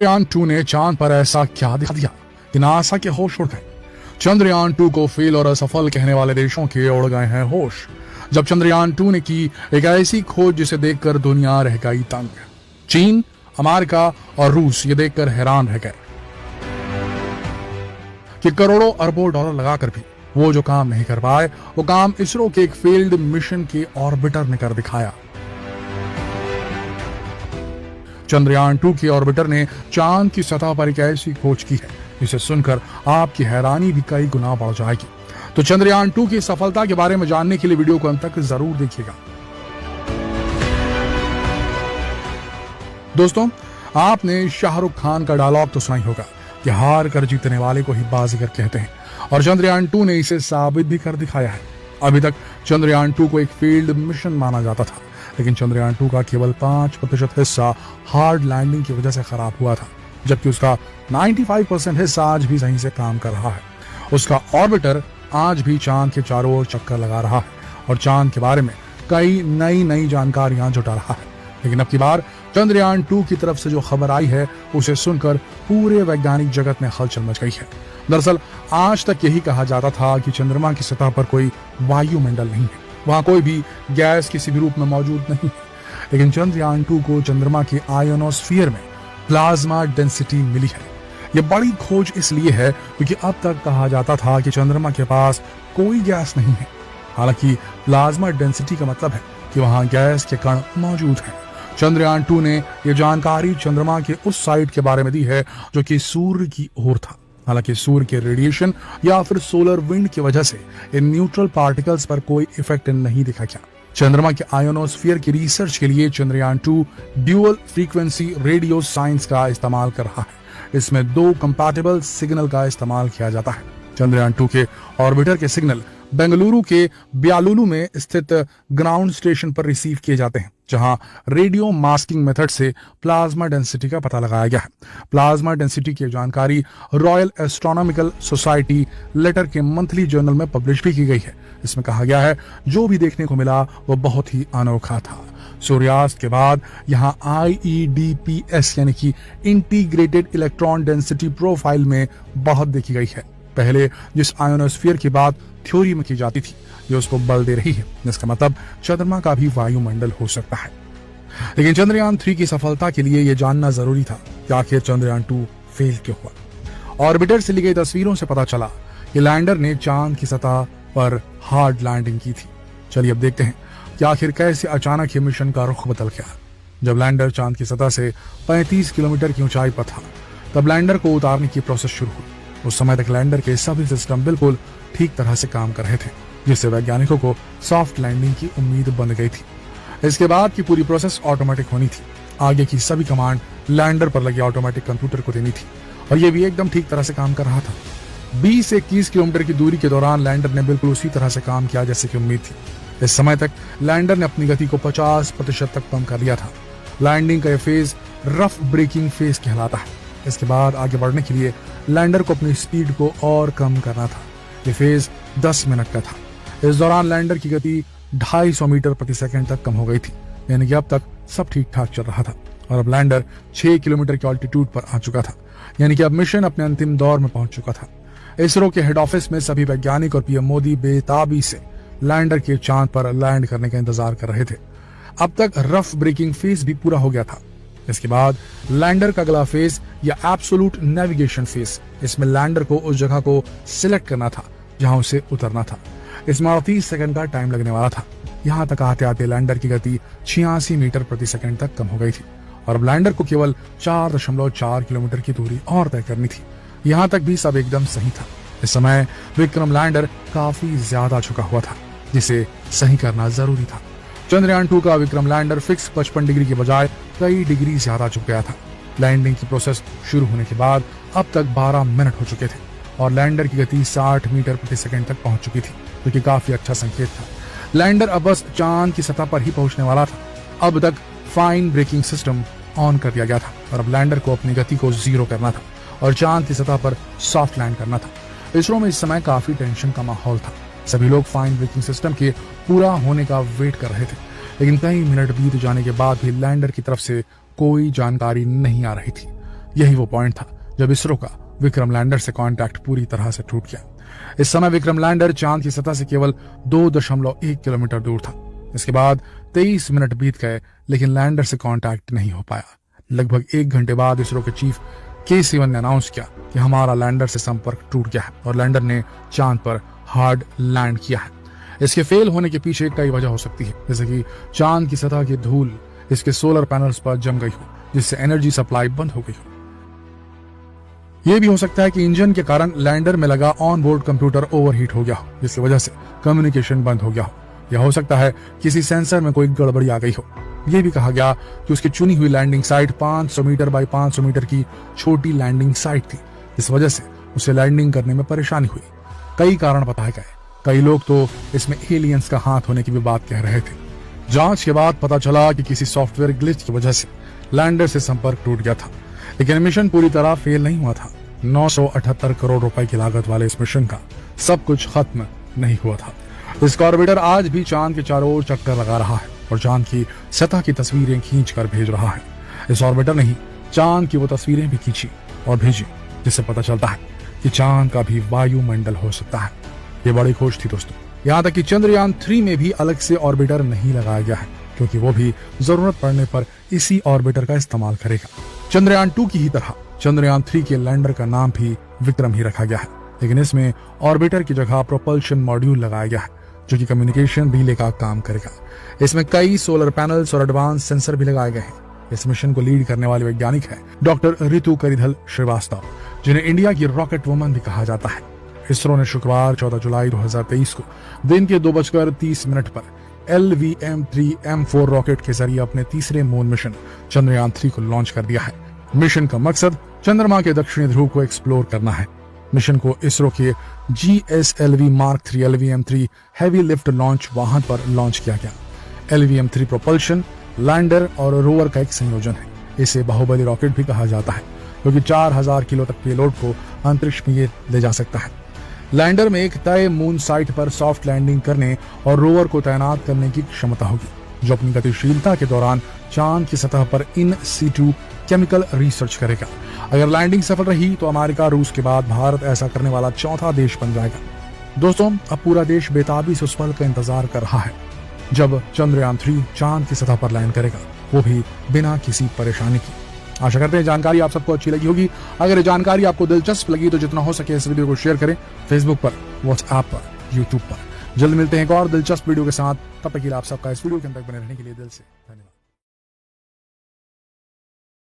चंद्रयान-2 ने चांद पर ऐसा क्या दिखा दिया कि नासा के होश उड़ गए। चंद्रयान-2 को फेल और असफल कहने वाले देशों के उड़ गए हैं होश, जब चंद्रयान-2 ने की एक ऐसी खोज जिसे देखकर दुनिया रह गई तंग। चीन, अमेरिका और रूस ये देखकर हैरान रह गए कि करोड़ों अरबों डॉलर लगाकर भी वो जो काम नहीं कर पाए, वो काम इसरो के एक फेल्ड मिशन के ऑर्बिटर ने कर दिखाया। चंद्रयान-2 के ऑर्बिटर ने चांद की सतह पर एक ऐसी खोज की है जिसे सुनकर आपकी हैरानी भी कई गुना बढ़ जाएगी। तो चंद्रयान-2 की सफलता के बारे में जानने के लिए वीडियो को अंत तक जरूर देखिएगा। दोस्तों, आपने शाहरुख खान का डायलॉग तो सुना ही होगा कि हार कर जीतने वाले को ही बाजीगर कहते हैं, और चंद्रयान-2 ने इसे साबित भी कर दिखाया है। अभी तक चंद्रयान-2 को एक फील्ड मिशन माना जाता था, लेकिन चंद्रयान-2 का केवल 5% हिस्सा हार्ड लैंडिंग की वजह से खराब हुआ था, जबकि उसका 95% हिस्सा आज भी सही से काम कर रहा है। उसका ऑर्बिटर आज भी चांद के चारों ओर चक्कर लगा रहा है और चांद के बारे में कई नई जानकारियां जुटा रहा है। लेकिन अब की बार चंद्रयान-2 की तरफ से जो खबर आई है, उसे सुनकर पूरे वैज्ञानिक जगत में हलचल मच गई है। दरअसल आज तक यही कहा जाता था कि चंद्रमा की सतह पर कोई वायुमंडल नहीं है, वहां कोई भी गैस किसी भी रूप में मौजूद नहीं है। लेकिन चंद्रयान-2 को चंद्रमा के आयोनोस्फीयर में प्लाज्मा डेंसिटी मिली है। यह बड़ी खोज इसलिए है क्योंकि अब तक कहा जाता था कि चंद्रमा के पास कोई गैस नहीं है। हालांकि प्लाज्मा डेंसिटी का मतलब है कि वहां गैस के कण मौजूद हैं। चंद्रयान-2 ने यह जानकारी चंद्रमा के उस साइड के बारे में दी है जो कि सूर्य की ओर था। हालांकि सूर्य के रेडिएशन या फिर सोलर विंड की वजह से इन न्यूट्रल पार्टिकल्स पर कोई इफेक्ट नहीं दिखा गया। चंद्रमा के आयोनोस्फीयर की रिसर्च के लिए Chandrayaan-2 dual frequency radio science का इस्तेमाल कर रहा है। इसमें 2 कंपैटिबल सिग्नल का इस्तेमाल किया जाता है। चंद्रयान-2 के ऑर्बिटर के सिग्नल बेंगलुरु के ब्यालुलु में स्थित ग्राउंड स्टेशन पर रिसीव किए जाते हैं, जहां रेडियो मास्किंग मेथड से प्लाज्मा डेंसिटी का पता लगाया गया है। प्लाज्मा डेंसिटी की जानकारी रॉयल एस्ट्रोनॉमिकल सोसाइटी लेटर के मंथली जर्नल में पब्लिश भी की गई है। इसमें कहा गया है जो भी देखने को मिला वो बहुत ही अनोखा था। सूर्यास्त के बाद यहाँ IEDPS यानी कि इंटीग्रेटेड इलेक्ट्रॉन डेंसिटी प्रोफाइल में बहुत देखी गई है। पहले जिस आयोनोस्फीयर की बात थ्योरी में की जाती थी, ये उसको बल दे रही है, जिसका मतलब चंद्रमा का भी वायुमंडल हो सकता है। लेकिन चंद्रयान-3 की सफलता के लिए यह जानना जरूरी था कि आखिर चंद्रयान-2 फेल क्यों हुआ। ऑर्बिटर से ली गई तस्वीरों से पता चला कि लैंडर ने चांद की सतह पर हार्ड लैंडिंग की थी। चलिए अब देखते हैं कि आखिर कैसे अचानक ये मिशन का रुख बदल गया। जब लैंडर चांद की सतह से 35 किलोमीटर की ऊंचाई पर था, तब लैंडर को उतारने की प्रोसेस शुरू हुई। उस समय तक लैंडर के सभी सिस्टम बिल्कुल ठीक तरह से काम कर रहे थे, जिससे वैज्ञानिकों को सॉफ्ट लैंडिंग की उम्मीद बन गई थी। इसके बाद की पूरी प्रोसेस ऑटोमेटिक होनी थी। आगे की सभी कमांड लैंडर पर लगे ऑटोमेटिक कंप्यूटर को देनी थी, और यह भी एकदम ठीक तरह से काम कर रहा था। 20 से 21 किलोमीटर की दूरी के दौरान लैंडर ने बिल्कुल उसी तरह से काम किया जैसे कि उम्मीद थी। इस समय तक लैंडर ने अपनी गति को 50% तक कम कर लिया था। लैंडिंग का यह फेज रफ ब्रेकिंग फेज कहलाता है। इसके बाद आगे बढ़ने के लिए लैंडर को अपनी स्पीड को और कम करना था। यह फेज 10 मिनट का था। इस दौरान लैंडर की गति 250 मीटर प्रति सेकंड तक कम हो गई थी, यानी कि अब तक सब ठीक ठाक चल रहा था। और अब लैंडर 6 किलोमीटर के ऑल्टीट्यूड पर आ चुका था, यानी कि अब मिशन अपने अंतिम दौर में पहुंच चुका था। इसरो के हेड ऑफिस में सभी वैज्ञानिक और पीएम मोदी बेताबी से लैंडर के चांद पर लैंड करने का इंतजार कर रहे थे। अब तक रफ ब्रेकिंग फेज भी पूरा हो गया था। इसके बाद लैंडर का अगला फेज या एब्सोल्यूट नेविगेशन फेज, इसमें लैंडर को उस जगह को सिलेक्ट करना था जहां उसे उतरना था। इसमें 38 सेकंड का टाइम लगने वाला था। यहां तक आते आते लैंडर की गति 86 मीटर प्रति सेकंड तक कम हो गई थी, और अब लैंडर को केवल 4.4 किलोमीटर की दूरी और तय करनी थी। यहां तक भी सब एकदम सही था। इस समय विक्रम लैंडर काफी ज्यादा झुका हुआ था, जिसे सही करना जरूरी था। चंद्रयान-2 का विक्रम लैंडर फिक्स 55 डिग्री के बजाय कई डिग्री ज्यादा झुक गया था। लैंडिंग की प्रोसेस शुरू होने के बाद अब तक 12 मिनट हो चुके थे, और लैंडर की गति 60 मीटर प्रति सेकंड तक पहुंच चुकी थी, जो कि काफी अच्छा संकेत था। लैंडर अब बस चांद की सतह पर ही पहुंचने वाला था। अब तक फाइन ब्रेकिंग सिस्टम ऑन कर दिया गया था, और अब लैंडर को अपनी गति को 0 करना था और चांद की सतह पर सॉफ्ट लैंड करना था। इसरो में इस समय काफी टेंशन का माहौल था। सभी लोग फाइन ब्रेकिंग सिस्टम के पूरा होने का वेट कर रहे थे, लेकिन कई मिनट बीत जाने के बाद भी लैंडर की तरफ से कोई जानकारी नहीं आ रही थी। यही वो पॉइंट था जब इसरो का विक्रम लैंडर से कांटेक्ट पूरी तरह से टूट गया। इस समय विक्रम लैंडर चांद की सतह से केवल 2.1 किलोमीटर दूर था। इसके बाद 23 मिनट बीत गए, लेकिन लैंडर से कांटेक्ट नहीं हो पाया। लगभग 1 घंटे बाद इसरो के चीफ के सिवन ने अनाउंस किया कि हमारा लैंडर से संपर्क टूट गया है और लैंडर ने चांद पर हार्ड लैंड किया है। इसके फेल होने के पीछे कई वजह हो सकती है, जैसे कि चांद की सतह की धूल इसके सोलर पैनल्स पर जम गई हो, जिससे एनर्जी सप्लाई बंद हो गई हो। यह भी हो सकता है कि इंजन के कारण लैंडर में लगा ऑन बोर्ड कंप्यूटर ओवरहीट हो गया हो, जिसकी वजह से कम्युनिकेशन बंद हो गया हो। यह हो सकता है किसी सेंसर में कोई गड़बड़ी आ गई हो। यह भी कहा गया कि उसकी चुनी हुई landing site 500 metre by 500 metre की छोटी लैंडिंग साइट थी। इस वजह से उसे लैंडिंग करने में परेशानी हुई। कई कारण बताए गए। कई लोग तो इसमें एलियंस का हाथ होने की भी बात कह रहे थे। जांच के बाद पता चला कि किसी सॉफ्टवेयर ग्लिच की वजह से लैंडर से संपर्क टूट गया था, लेकिन मिशन पूरी तरह फेल नहीं हुआ था। 978 करोड़ रुपए की लागत वाले इस मिशन का सब कुछ खत्म नहीं हुआ था। इसका ऑर्बिटर आज भी चांद के चारों ओर चक्कर लगा रहा है और चांद की सतह की तस्वीरें खींच कर भेज रहा है। इस ऑर्बिटर ने ही चांद की वो तस्वीरें भी खींची और भेजी, जिससे पता चलता है कि चांद का भी वायुमंडल हो सकता है। ये बड़ी खोज थी दोस्तों। यहाँ तक कि चंद्रयान 3 में भी अलग से ऑर्बिटर नहीं लगाया गया है, क्योंकि वो भी जरूरत पड़ने पर इसी ऑर्बिटर का इस्तेमाल करेगा। चंद्रयान 2 की ही तरह चंद्रयान 3 के लैंडर का नाम भी विक्रम ही रखा गया है, लेकिन इसमें ऑर्बिटर की जगह प्रोपल्शन मॉड्यूल लगाया गया है, जो कि कम्युनिकेशन रिले का काम करेगा। इसमें कई सोलर पैनल्स और एडवांस सेंसर भी लगाए गए हैं। इस मिशन को लीड करने वाले वैज्ञानिक हैं डॉक्टर ऋतु करिधल श्रीवास्तव, जिन्हें इंडिया की रॉकेट वुमन भी कहा जाता है। इसरो ने शुक्रवार 14 जुलाई 2023 को दिन के 2:30 पर LVM-3M4 रॉकेट के जरिए अपने तीसरे मून मिशन चंद्रयान 3 को लॉन्च कर दिया है। मिशन का मकसद चंद्रमा के दक्षिणी ध्रुव को एक्सप्लोर करना है। मिशन को इसरो के GSLV Mark 3 LVM-3 heavy lift launch वाहन पर लॉन्च किया गया। LVM-3 प्रोपल्शन, लैंडर और रोवर का एक संयोजन है। इसे बाहुबली रॉकेट भी कहा जाता है, क्योंकि 4000 किलो तक पेलोड को अंतरिक्ष में ये ले जा सकता है। लैंडर में एक तय मून साइट पर सॉफ्ट लैंडिंग करने और रोवर को तैनात करने की क्षमता होगी, जो अपनी गतिशीलता के दौरान चांद की सतह पर इन सीटू केमिकल रिसर्च करेगा। अगर लैंडिंग सफल रही तो अमेरिका, रूस के बाद भारत ऐसा करने वाला चौथा देश बन जाएगा। दोस्तों, अब पूरा देश बेताबी से उस पल का इंतजार कर रहा है जब चंद्रयान 3 चांद की सतह पर लैंड करेगा, वो भी बिना किसी परेशानी की। आशा करते हैं जानकारी आप सबको अच्छी लगी होगी। अगर ये जानकारी आपको दिलचस्प लगी तो जितना हो सके इस वीडियो को शेयर करें, फेसबुक पर, व्हाट्सएप पर, यूट्यूब पर। जल्द मिलते हैं एक और दिलचस्प वीडियो के साथ। तब तक के लिए आप सबका इस वीडियो के अंदर बने रहने के लिए दिल से धन्यवाद।